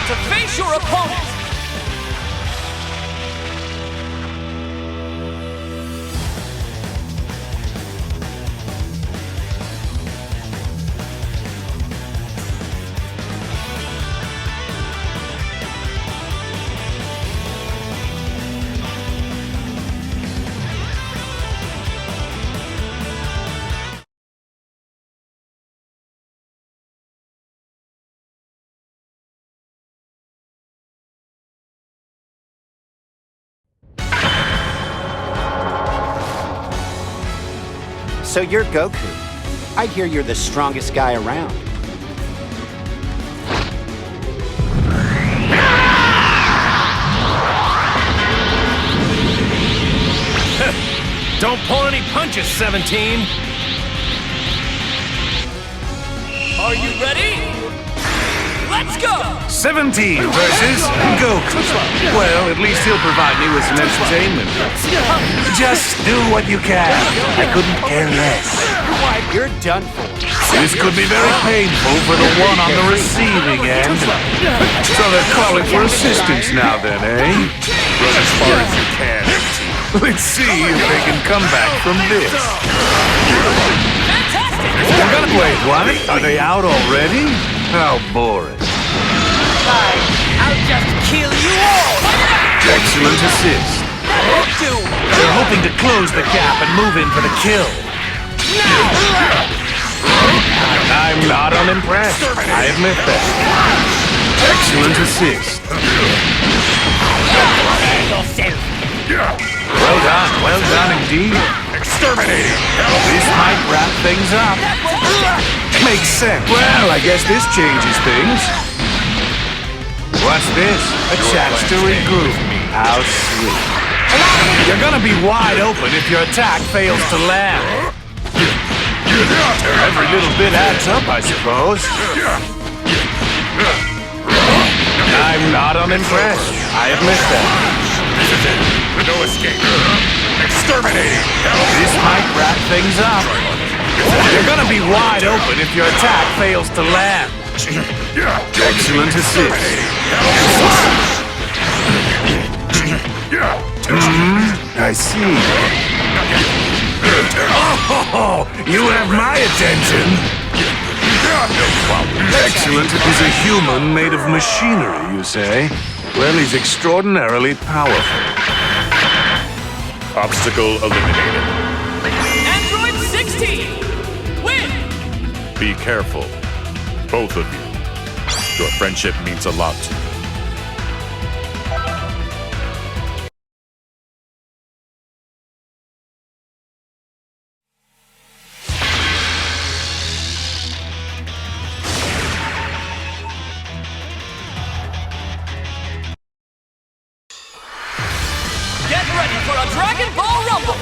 to face your opponent! So you're Goku. I hear you're the strongest guy around. Don't pull any punches, 17! Are you ready? Let's go! 17 versus Goku. Well, at least he'll provide me with some entertainment. Just do what you can. I couldn't care less. You're done for. This could be very painful for the one on the receiving end. So they're calling for assistance now then, eh? Run as far as you can. Let's see if they can come back from this. Wait, what? Are they out already? How boring. Fine, I'll just kill you all! Excellent assist. They're hoping to close the gap and move in for the kill. I'm not unimpressed. I admit that. Excellent assist. Well done indeed. Exterminating! This might wrap things up. Makes sense. Well, I guess this changes things. What's this? A chance to regroup. How sweet. You're gonna be wide open if your attack fails to land. Every little bit adds up, I suppose. I'm not unimpressed. I admit that. This is it. No escape. Exterminating. This might wrap things up. You're gonna be wide open if your attack fails to land. Excellent assist. I see. Oh, you have my attention. Excellent is a human made of machinery, you say? Well, he's extraordinarily powerful. Obstacle eliminated. Android 16! Win! Be careful, both of you. Your friendship means a lot to me. Get ready for a Dragon Ball Rumble!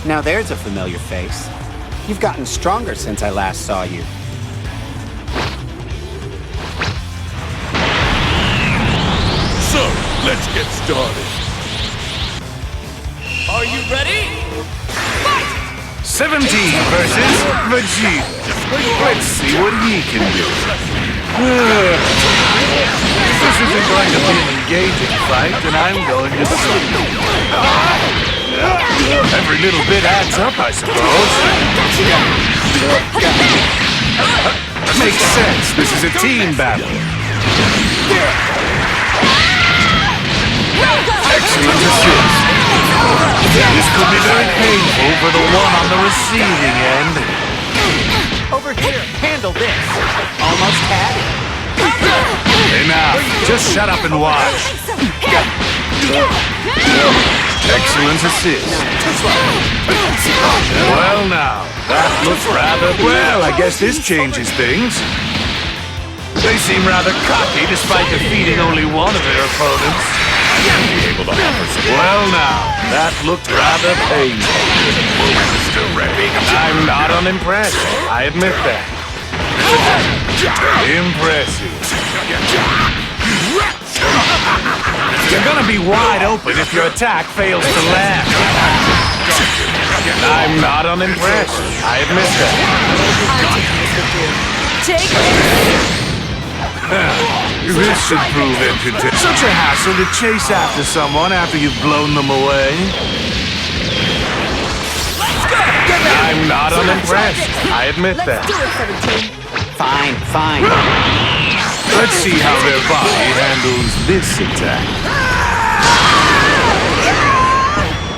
Now there's a familiar face. You've gotten stronger since I last saw you. So, let's get started. Are you ready? Fight! 17 versus Vegeta. Let's see what he can do. This isn't going to be an engaging fight, and I'm going to see. Every little bit adds up, I suppose. Makes sense. This is a team battle. Excellent assist. This could be very painful for the one on the receiving end. Over here, handle this. Almost had it. Enough. Just shut up and watch. Excellent assist. Well now, that looks rather... Well, I guess this changes things. They seem rather cocky despite defeating only one of their opponents. Be able to offer some. Well now, that looked rather painful. Still ready. I'm not unimpressed, I admit that. Impressive. You're gonna be wide open if your attack fails to land. I'm not unimpressed, I admit that. Take this! This should prove entertaining. Such a hassle to chase after someone after you've blown them away. I'm not unimpressed, I admit that. Let's do it, 17. Fine, fine. Let's see how their body handles this attack.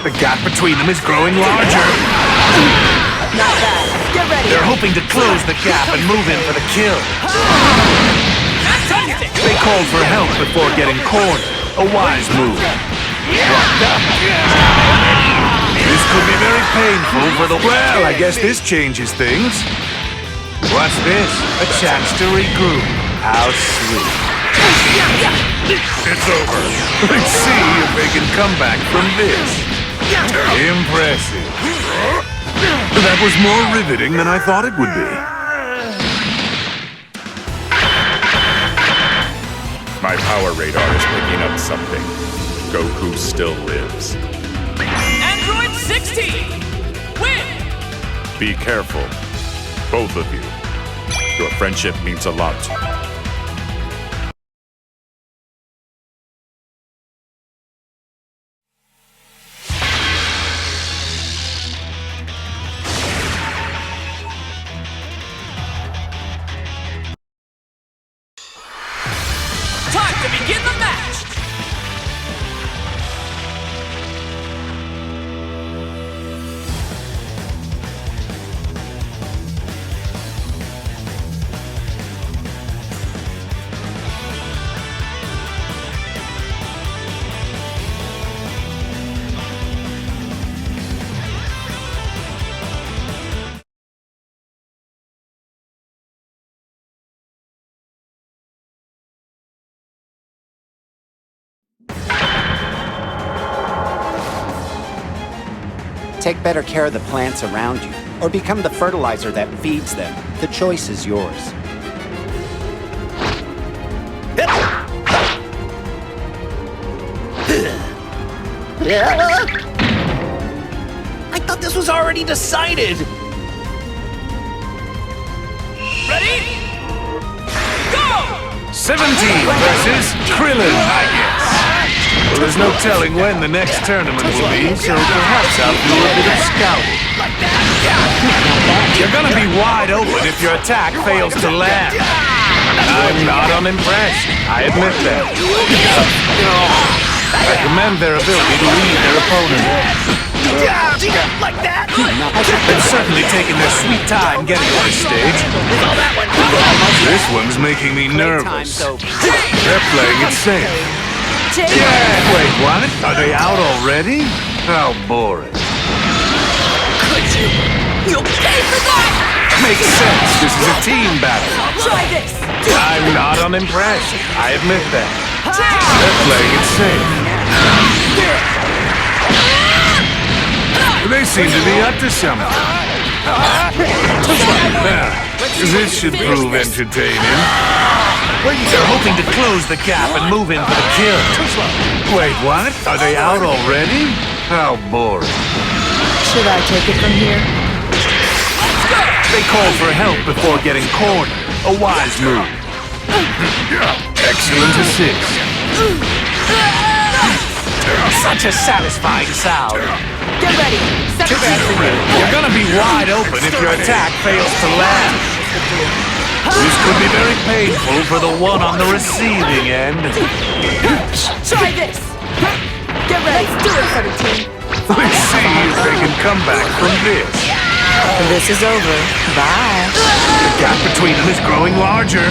The gap between them is growing larger. Not bad. Get ready. They're hoping to close the gap and move in for the kill. They called for help before getting cornered. A wise move. This could be very painful for the... Well, I guess this changes things. What's this? A chance to regroup. How sweet. It's over. Let's see if they can come back from this. Impressive. That was more riveting than I thought it would be. My power radar is picking up something. Goku still lives. Android 60! Win! Be careful, both of you. Your friendship means a lot to me. Time to begin the match! Take better care of the plants around you, or become the fertilizer that feeds them. The choice is yours. I thought this was already decided! Ready? Go! 17 versus Krillin, I guess. Well, there's no telling when the next tournament will be, so perhaps I'll do a bit of scouting. You're gonna be wide open if your attack fails to land. I'm not unimpressed, I admit that. I commend their ability to lead their opponent. Like that? They've certainly taken their sweet time getting to this stage. This one's making me nervous. They're playing it safe. Yeah, wait, what? Are they out already? How boring. Could you? You'll pay for that! Makes sense. This is a team battle. Try this! I'm not unimpressed. I admit that. They're playing it safe. They seem to be up to something. This should prove entertaining. They're hoping to close the gap and move in for the kill. Wait, what? Are they out already? How boring. Should I take it from here? They called for help before getting cornered. A wise move. Excellent assist. Such a satisfying sound. Get ready! Set the You're gonna be wide open if your attack fails to land. This could be very painful for the one on the receiving end. Try this! Get ready! Let's do it, 17! Let's see if they can come back from this. This is over. Bye! The gap between them is growing larger.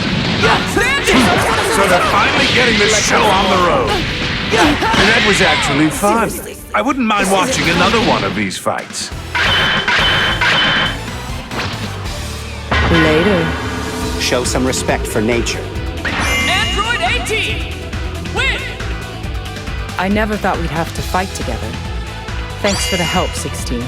So they're finally getting this show on the road. And that was actually fun. I wouldn't mind watching another one of these fights. Later. Show some respect for nature. Android 18! Win! I never thought we'd have to fight together. Thanks for the help, 16.